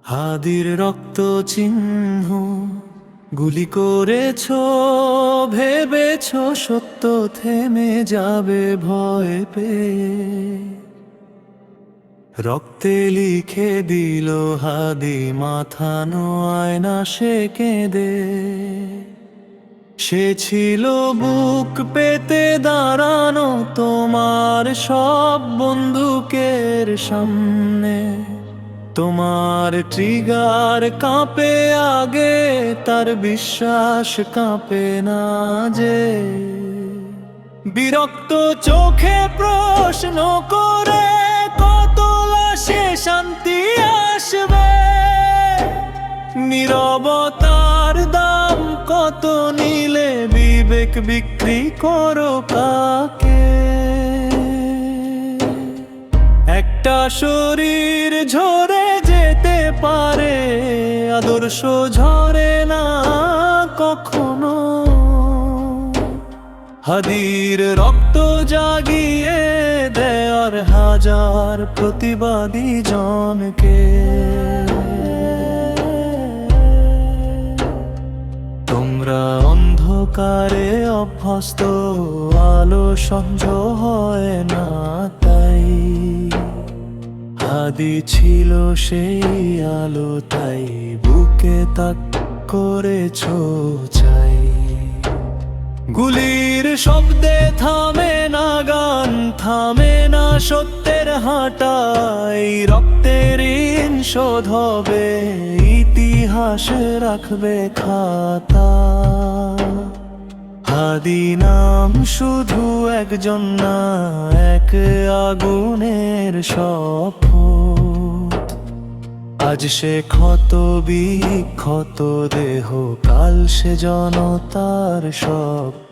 হাদির রক্ত চিহ্ন গুলি করেছ, ভেবেছ সত্য থেমে যাবে ভয় পেয়ে। রক্তে লিখে দিল হাদি, মাথানো আয়না সে কেঁদে। সে ছিল বুক পেতে দাঁড়ানো তোমার সব বন্দুকের সামনে। তোমার ট্রিগার কাঁপে আগে, তার বিশ্বাস কাঁপে না যে। বিরক্ত চোখে প্রশ্ন করে, কত লাশে শান্তি আসবে? নীরবতার দাম কত নিলে বিবেক বিক্রি করো কাকে? একটা শরীর ঝরে যেতে পারে, আদর্শ ঝরে না কখনো। হাদির রক্ত জাগিয়ে দেয়ার হাজার প্রতিবাদী জনকে। তোমরা অন্ধকারে অভ্যস্ত, আলো সহ্য হয় না তাই। হাদি ছিল সেই আলো, তাই বুকে তাক করেছ চাই। গুলির শব্দে থামে না গান, থামে না সত্যের হাঁটাই। রক্তের ঋণ শোধ হবে, ইতিহাস রাখবে খাতা। হাদি নাম শুধু একজন না, এক আগুনের শপথ। আজ সে ক্ষত বিক্ষত দেহ, কাল সে জনতার সব